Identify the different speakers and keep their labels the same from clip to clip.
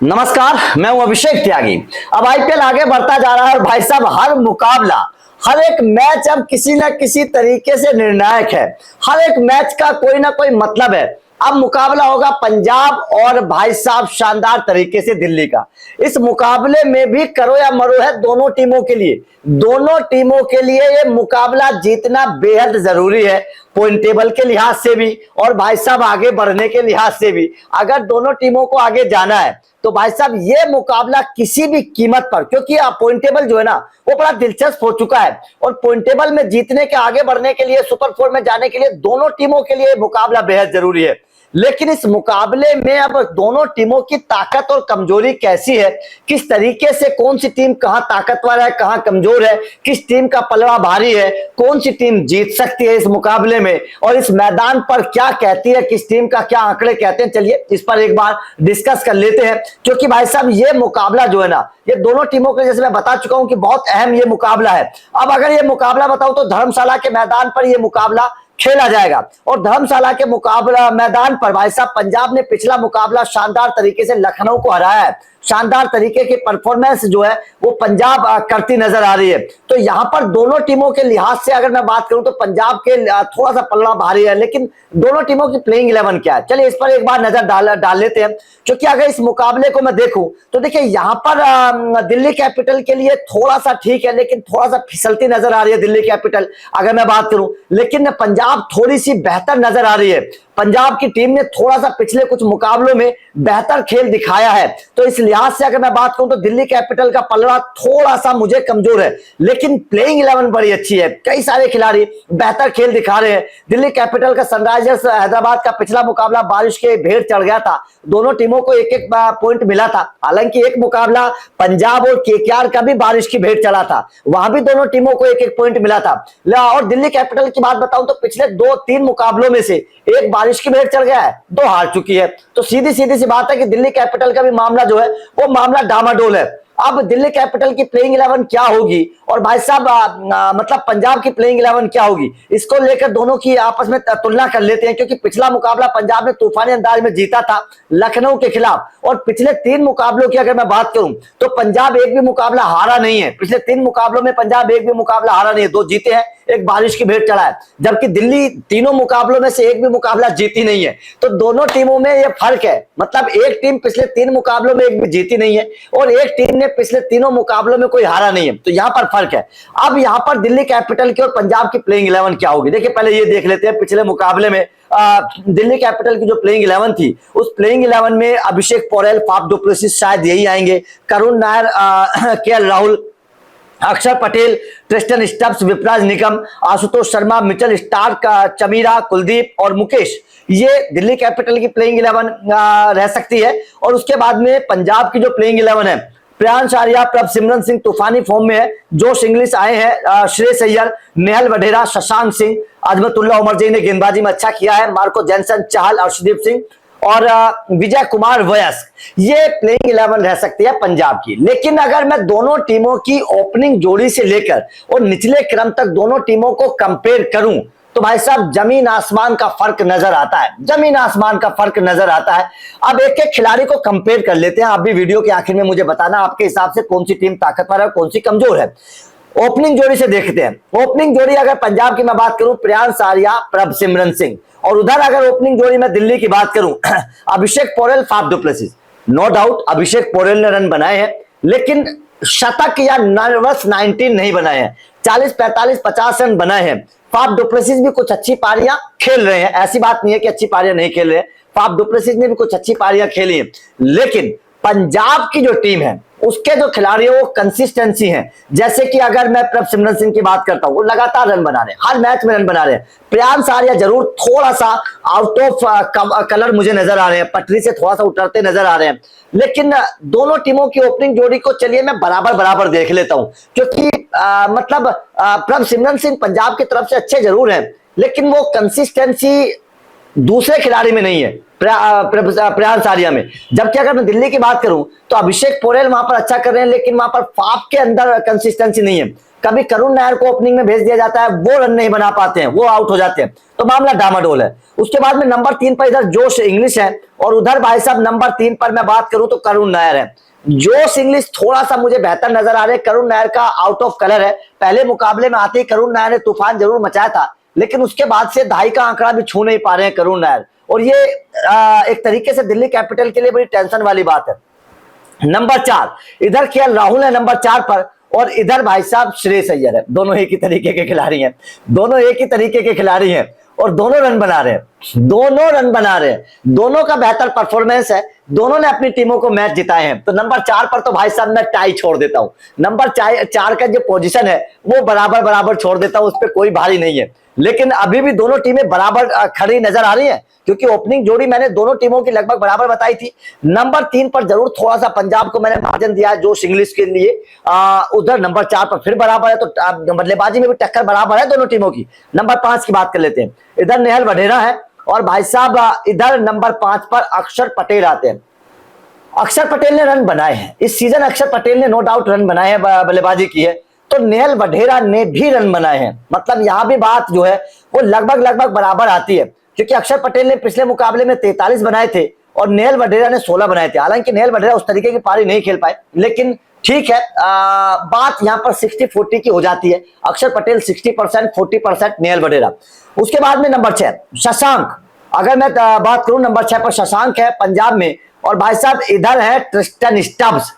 Speaker 1: नमस्कार, मैं हूं अभिषेक त्यागी। अब आईपीएल आगे बढ़ता जा रहा है और भाई साहब हर मुकाबला, हर एक मैच अब किसी न किसी तरीके से निर्णायक है। हर एक मैच का कोई ना कोई मतलब है। अब मुकाबला होगा पंजाब और भाई साहब शानदार तरीके से दिल्ली का। इस मुकाबले में भी करो या मरो है दोनों टीमों के लिए। दोनों टीमों के लिए ये मुकाबला जीतना बेहद जरूरी है, पॉइंट टेबल के लिहाज से भी और भाई साहब आगे बढ़ने के लिहाज से भी। अगर दोनों टीमों को आगे जाना है तो भाई साहब ये मुकाबला किसी भी कीमत पर, क्योंकि पॉइंट टेबल जो है ना वो बड़ा दिलचस्प हो चुका है और पॉइंट टेबल में जीतने के, आगे बढ़ने के लिए, सुपर फोर में जाने के लिए दोनों टीमों के लिए मुकाबला बेहद जरूरी है। लेकिन इस मुकाबले में अब दोनों टीमों की ताकत और कमजोरी कैसी है, किस तरीके से कौन सी टीम कहां ताकतवर है, कहां कमजोर है, किस टीम का पलड़ा भारी है, कौन सी टीम जीत सकती है इस मुकाबले में और इस मैदान पर क्या कहती है, किस टीम का क्या आंकड़े कहते हैं, चलिए इस पर एक बार डिस्कस कर लेते हैं। क्योंकि भाई साहब ये मुकाबला जो है ना, ये दोनों टीमों के, जैसे मैं बता चुका हूं कि बहुत अहम ये मुकाबला है। अब अगर ये मुकाबला बताऊं तो धर्मशाला के मैदान पर यह मुकाबला खेला जाएगा और धर्मशाला के मुकाबला मैदान पर भाई साहब पंजाब ने पिछला मुकाबला शानदार तरीके से लखनऊ को हराया है। शानदार तरीके की परफॉर्मेंस जो है वो पंजाब करती नजर आ रही है। तो यहां पर दोनों टीमों के लिहाज से अगर मैं बात करूं तो पंजाब के थोड़ा सा पलड़ा भारी है, लेकिन दोनों टीमों की प्लेइंग 11 क्या है, चलिए इस पर एक बार नजर डाल लेते हैं। क्योंकि अगर इस मुकाबले को मैं देखूं तो देखिए यहां पर दिल्ली कैपिटल के लिए थोड़ा सा ठीक है, लेकिन थोड़ा सा फिसलती नजर आ रही है दिल्ली कैपिटल अगर मैं बात करूं। लेकिन पंजाब थोड़ी सी बेहतर नजर आ रही है। पंजाब की टीम ने थोड़ा सा पिछले कुछ मुकाबलों में बेहतर खेल दिखाया है। तो इस लिहाज से अगर मैं बात करूं तो दिल्ली कैपिटल का पलड़ा थोड़ा सा मुझे कमजोर है, लेकिन प्लेइंग 11 बड़ी अच्छी है। कई सारे खिलाड़ी बेहतर खेल दिखा रहे हैं। दिल्ली कैपिटल का सनराइजर्स हैदराबाद का पिछला मुकाबला बारिश के भेड़ चढ़ गया था, दोनों टीमों को एक एक पॉइंट मिला था। हालांकि एक मुकाबला पंजाब और केकेआर का भी बारिश की भेड़ चढ़ा था, वहां भी दोनों टीमों को एक एक पॉइंट मिला था। और दिल्ली कैपिटल की बात बताऊं तो पिछले 2-3 मुकाबलों में से एक बारिश की भेड़ चढ़ गया है, 2 हार चुकी है। तो सीधी सी बात है कि दिल्ली कैपिटल का भी मामला जो है वो मामला डामाडोल है। अब दिल्ली कैपिटल की प्लेइंग 11 क्या होगी और भाई साहब मतलब पंजाब की प्लेइंग 11 क्या होगी, इसको लेकर दोनों की आपस में तुलना कर लेते हैं। क्योंकि पिछला मुकाबला पंजाब ने तूफानी अंदाज में जीता था लखनऊ के खिलाफ और पिछले 3 मुकाबलों की अगर मैं बात करूं तो पंजाब एक भी मुकाबला हारा नहीं है। पिछले 3 मुकाबलों में पंजाब एक भी मुकाबला हारा नहीं है, 2 जीते हैं, एक बारिश की भेड़ चढ़ा है। जबकि दिल्ली तीनों मुकाबलों में से एक भी मुकाबला जीती नहीं है। तो दोनों टीमों में यह फर्क है, मतलब एक टीम पिछले 3 मुकाबलों में एक भी जीती नहीं है और एक टीम ने पिछले तीनों मुकाबलों में कोई हारा नहीं है। तो यहां पर फर्क है। अब यहां पर दिल्ली कैपिटल की और पंजाब की प्लेइंग 11 क्या होगी, देखिए पहले ये देख लेते हैं। पिछले मुकाबले में दिल्ली कैपिटल की जो प्लेइंग 11 थी, उस प्लेइंग 11 में अभिषेक पोरेल, फाफ डु प्लेसिस शायद यही आएंगे, करुण नायर, केएल राहुल, अक्षर Patel, Tristan Stubbs, Vipraj Nikam, Ashutosh Sharma, Mitchell Starc, Chameera, Kuldeep और मुकेश, ये दिल्ली कैपिटल की प्लेइंग 11 रह सकती है। और उसके बाद में पंजाब की जो प्लेइंग 11 है, प्रियांश आर्या, प्रभसिमरन सिंह तूफानी फॉर्म में है, जोश इंग्लिश आए हैं, श्रेयस अय्यर, नेहल वढेरा, शशांक सिंह, अजमतुल्लाह उमरजई ने गेंदबाजी में अच्छा किया है, मार्को जैनसन, चाहल, अर्शदीप सिंह और विजय कुमार वयस्क, ये प्लेइंग 11 रह सकती है पंजाब की। लेकिन अगर मैं दोनों टीमों की ओपनिंग जोड़ी से लेकर और निचले क्रम तक दोनों टीमों को कंपेयर करूं तो भाई साहब जमीन आसमान का फर्क नजर आता है, जमीन आसमान का फर्क नजर आता है। अब एक एक खिलाड़ी को कंपेयर कर लेते हैं। आप भी वीडियो के आखिर में मुझे बताना आपके हिसाब से कौन सी टीम ताकतवर है, कौन सी कमजोर है। ओपनिंग जोड़ी से देखते हैं। ओपनिंग जोड़ी अगर पंजाब की मैं बात करूं, प्रियांश आर्या, प्रभसिमरन सिंह, और उधर अगर ओपनिंग जोड़ी में दिल्ली की बात करूं, Abhishek Porel, Faf du Plessis. No doubt Abhishek Porel ने रन बनाए हैं, लेकिन शतक या नर्वस 19 नहीं बनाए हैं, 40, 45, 50 रन बनाए हैं। फाफ डु प्लेसिस भी कुछ अच्छी पारियां खेल रहे हैं, ऐसी बात नहीं है कि अच्छी पारियां नहीं खेल रहे हैं, फाफ डु प्लेसिस ने भी कुछ अच्छी पारियां खेली हैं। लेकिन पंजाब की जो टीम है उसके जो खिलाड़ी है वो कंसिस्टेंसी है। जैसे कि अगर मैं प्रभसिमरन सिंह की बात करता हूं, वो लगातार रन बना रहे हैं, हर मैच में रन बना रहे हैं। प्रियांश आर्या जरूर थोड़ा सा आउट ऑफ कलर मुझे नजर आ रहे हैं, पटरी से थोड़ा सा उतरते नजर आ रहे हैं। लेकिन दोनों टीमों की ओपनिंग जोड़ी को चलिए मैं बराबर देख लेता हूं। क्योंकि मतलब प्रभसिमरन सिंह पंजाब की तरफ से अच्छे जरूर हैं, लेकिन वो कंसिस्टेंसी दूसरे खिलाड़ी में नहीं है, प्रियांश आर्या में। जबकि अगर मैं दिल्ली की बात करूं तो अभिषेक पोरेल वहां पर अच्छा कर रहे हैं, लेकिन वहां पर फाफ के अंदर कंसिस्टेंसी नहीं है। कभी करुण नायर को ओपनिंग में भेज दिया जाता है, वो रन नहीं बना पाते हैं, वो आउट हो जाते हैं, तो मामला डामाडोल है। उसके बाद में नंबर 3 पर इधर जोश इंग्लिश है, और उधर भाई साहब नंबर 3 पर मैं बात करूं तो करुण नायर है। जोश इंग्लिश थोड़ा सा मुझे बेहतर नजर आ रहे हैं, करुण नायर का आउट ऑफ कलर है। पहले मुकाबले में आते ही करुण नायर ने तूफान जरूर मचाया था, लेकिन उसके बाद से 2.5 का आंकड़ा भी छू नहीं पा रहे हैं करुण नायर, और ये एक तरीके से दिल्ली कैपिटल के लिए बड़ी टेंशन वाली बात है। नंबर 4 इधर केएल राहुल है नंबर 4 पर, और इधर भाई साहब श्रेयस अय्यर है। दोनों एक ही तरीके के खिलाड़ी हैं, दोनों एक ही तरीके के खिलाड़ी हैं, और दोनों रन बना रहे हैं, दोनों रन बना रहे हैं, दोनों का बेहतर परफॉर्मेंस है, दोनों ने अपनी टीमों को मैच जिताए हैं। तो नंबर 4 पर तो भाई साहब मैं टाई छोड़ देता हूं। नंबर 4 का जो पोजीशन है वो बराबर बराबर छोड़ देता हूं, उस पर कोई भारी नहीं है। लेकिन अभी भी दोनों टीमें बराबर खड़ी नजर आ रही हैं, क्योंकि ओपनिंग जोड़ी मैंने दोनों टीमों की लगभग बराबर बताई थी। नंबर 3 पर जरूर थोड़ा सा पंजाब को मैंने मार्जिन दिया है जोश इंग्लिश के लिए। उधर नंबर 4 पर फिर बराबर है, तो बल्लेबाजी में भी टक्कर बराबर है दोनों टीमों की। नंबर 5 की बात कर लेते हैं, इधर नेहल वढेरा है, और भाई साहब इधर नंबर 5 पर अक्षर पटेल आते हैं। अक्षर पटेल ने रन बनाए हैं इस सीजन, अक्षर पटेल ने नो डाउट रन बनाए हैं, बल्लेबाजी की है। तो नेहल वढेरा ने भी रन बनाए हैं, मतलब यहां भी बात जो है वो लगभग लगभग बराबर आती है, क्योंकि अक्षर पटेल ने पिछले मुकाबले में 43 बनाए थे और नेहल वढेरा ने 16 बनाए थे। हालांकि नेहल वढेरा उस तरीके की पारी नहीं खेल पाए, लेकिन ठीक है, बात यहां पर 60-40 की हो जाती है। अक्षर पटेल 60%, 40% नेहल वढेरा। उसके बाद में नंबर 6 शशांक, अगर मैं बात करूं नंबर 6 पर शशांक है पंजाब में, और भाई साहब इधर है ट्रिस्टन स्टब्स।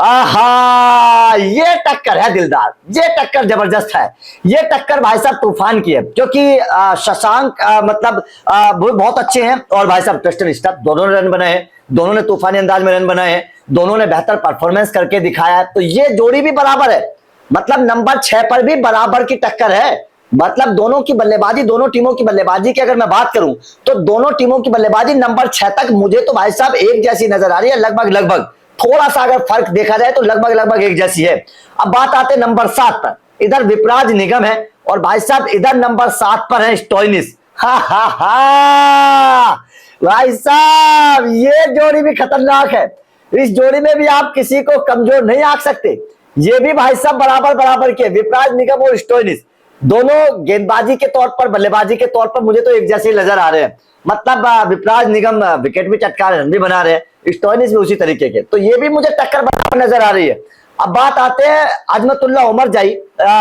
Speaker 1: आहा, ये टक्कर है दिलदार, ये टक्कर जबरदस्त है, ये टक्कर भाई साहब तूफान की है, क्योंकि शशांक मतलब बहुत अच्छे हैं, और भाई साहब ट्रिस्टन स्टब्स दोनों ने रन बनाए हैं, दोनों ने तूफानी अंदाज में रन बनाए हैं, दोनों ने बेहतर परफॉर्मेंस करके दिखाया है। तो ये जोड़ी भी बराबर है, मतलब नंबर 6 पर भी बराबर की टक्कर है। मतलब दोनों की बल्लेबाजी, दोनों टीमों की बल्लेबाजी की अगर मैं बात करूं तो दोनों टीमों की बल्लेबाजी नंबर 6 तक मुझे तो भाई साहब एक जैसी नजर आ रही है, लगभग लगभग, थोड़ा सा अगर फर्क देखा जाए तो लगभग लगभग एक जैसी है। अब बात आते हैं नंबर 7 पर, इधर विपराज निगम है, और भाई साहब इधर नंबर 7 पर है स्टोइनिस। हा हा हा, भाई साहब ये जोड़ी भी खतरनाक है, इस जोड़ी में भी आप किसी को कमजोर नहीं आंक सकते। ये भी भाई साहब बराबर बराबर के, विपराज निगम और स्टोइनिस दोनों गेंदबाजी के तौर पर, बल्लेबाजी के तौर पर मुझे तो एक जैसे नजर आ रहे हैं। मतलब विपराज निगम विकेट भी चटका रहे, रन भी बना रहे हैं, स्टोइनिस भी उसी तरीके के, तो ये भी मुझे टक्कर बराबर नजर आ रही है। अब बात आते हैं अजमतुल्लाह उमर जाई,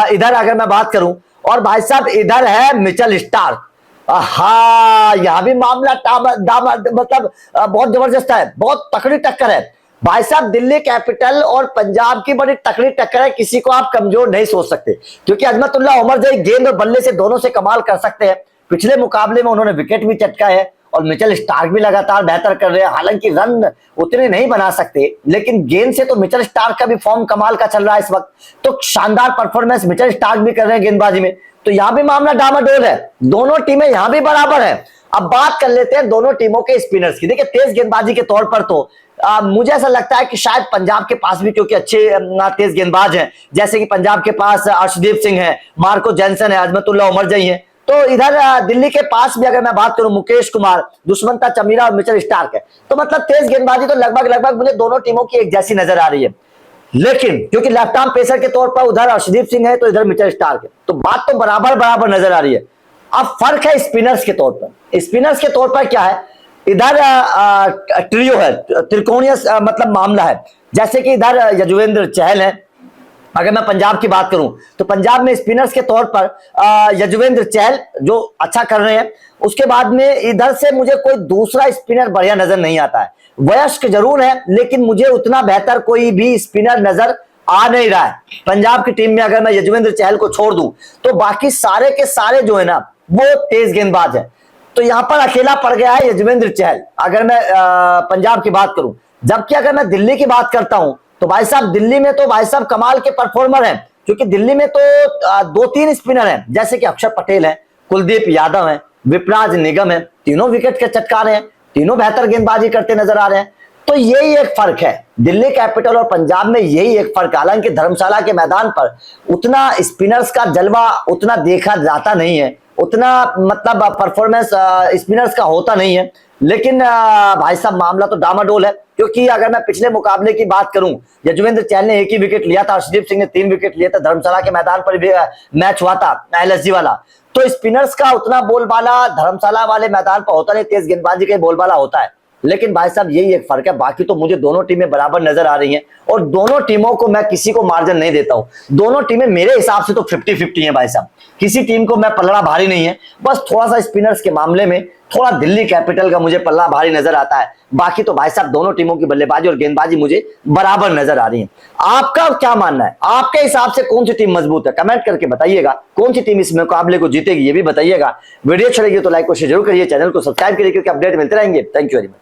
Speaker 1: इधर अगर मैं बात करूं, और भाई साहब इधर है मिचेल स्टार्क। हाँ, यहां भी मामला मतलब बहुत जबरदस्त है, बहुत तकड़ी टक्कर है भाई साहब। दिल्ली कैपिटल और पंजाब की बड़ी तकड़ी टक्कर है, किसी को आप कमजोर नहीं सोच सकते, क्योंकि अजमतुल्लाह उमर जाई गेंद और बल्ले से दोनों से कमाल कर सकते हैं। पिछले मुकाबले में उन्होंने विकेट भी चटका है, और मिचेल स्टार्क भी लगातार बेहतर कर रहे हैं। हालांकि रन उतने नहीं बना सकते, लेकिन गेंद से तो मिचेल स्टार्क का भी फॉर्म कमाल का चल रहा है इस वक्त, तो शानदार परफॉर्मेंस मिचेल स्टार्क भी कर रहे हैं गेंदबाजी में। तो यहां भी मामला डामाडोल है, दोनों टीमें यहां भी बराबर है। अब बात कर लेते हैं दोनों टीमों के स्पिनर्स की। देखिए तेज गेंदबाजी के तौर पर तो मुझे ऐसा लगता है कि शायद पंजाब के पास भी, क्योंकि अच्छे तेज गेंदबाज हैं, जैसे कि पंजाब के पास अर्शदीप सिंह है, मार्को जैनसन है, अजमतुल्लाह उमर जाई है। तो इधर दिल्ली के पास भी अगर मैं बात करूं मुकेश कुमार, दुष्मंता चमीरा और मिचेल स्टार्क है। तो मतलब तेज गेंदबाजी तो लगभग लगभग मुझे दोनों टीमों की एक जैसी नजर आ रही है, लेकिन क्योंकि लेफ्ट आर्म पेसर के तौर पर उधर अर्शदीप सिंह है तो इधर मिचेल स्टार्क है, तो बात तो बराबर बराबर नजर आ रही है। अब फर्क है स्पिनर्स के तौर पर। स्पिनर्स के तौर पर क्या है, इधर ट्रियो है, त्रिकोणीय मतलब मामला है। जैसे कि इधर यजुवेंद्र चहल है, अगर मैं पंजाब की बात करूं तो पंजाब में स्पिनर्स के तौर पर यजुवेंद्र चहल जो अच्छा कर रहे हैं। उसके बाद में इधर से मुझे कोई दूसरा स्पिनर बढ़िया नजर नहीं आता है। वयस्क जरूर है, लेकिन मुझे उतना बेहतर कोई भी स्पिनर नजर आ नहीं रहा है पंजाब की टीम में। अगर मैं यजुवेंद्र चहल को छोड़ दूं तो बाकी सारे के सारे जो है ना वो तेज गेंदबाज है। तो यहां पर अकेला पड़ गया है यजुवेंद्र चहल, अगर मैं पंजाब की बात करूं। जबकि अगर मैं दिल्ली की बात करता हूं तो भाई साहब दिल्ली में तो भाई साहब कमाल के परफॉर्मर हैं, क्योंकि दिल्ली में तो 2-3 स्पिनर हैं, जैसे कि अक्षर पटेल है, कुलदीप यादव है, विपराज निगम है, तीनों विकेट के चटका रहे हैं, तीनों बेहतर गेंदबाजी करते नजर आ रहे हैं। तो यही एक फर्क है दिल्ली कैपिटल और पंजाब में, यही एक फर्क। हालांकि धर्मशाला के मैदान पर उतना स्पिनर्स का जलवा उतना देखा जाता नहीं है, उतना मतलब परफॉर्मेंस स्पिनर्स का होता नहीं है। लेकिन भाई साहब मामला तो डामाडोल है, क्योंकि अगर मैं पिछले मुकाबले की बात करूं, यजुवेंद्र चहल ने 1 ही विकेट लिया था, अर्शदीप सिंह ने 3 विकेट लिए थे, धर्मशाला के मैदान पर भी मैच हुआ था एलएसजी वाला। तो स्पिनर्स का उतना बोलबाला धर्मशाला वाले मैदान पर होता नहीं, तेज गेंदबाजी का बोलबाला होता है। लेकिन भाई साहब यही एक फर्क है, बाकी तो मुझे दोनों टीमें बराबर नजर आ रही हैं, और दोनों टीमों को मैं किसी को मार्जिन नहीं देता हूं। दोनों टीमें मेरे हिसाब से तो 50-50 हैं भाई साहब, किसी टीम को मैं पल्ला भारी नहीं है। बस थोड़ा सा स्पिनर्स के मामले में थोड़ा दिल्ली कैपिटल का मुझे पल्ला भारी नजर आता है। बाकी तो भाई साहब दोनों टीमों की बल्लेबाजी और गेंदबाजी मुझे बराबर नजर आ रही है। आपका क्या मानना है, आपके हिसाब से कौन सी टीम मजबूत है? कमेंट करके बताइएगा। कौन सी टीम इस मुकाबले को जीतेगी ये भी बताइएगा। वीडियो अच्छा लगी तो लाइक को शेयर जरूर करिए, चैनल को सब्सक्राइब करिए, क्योंकि अपडेट मिलते रहेंगे। Thank you very much.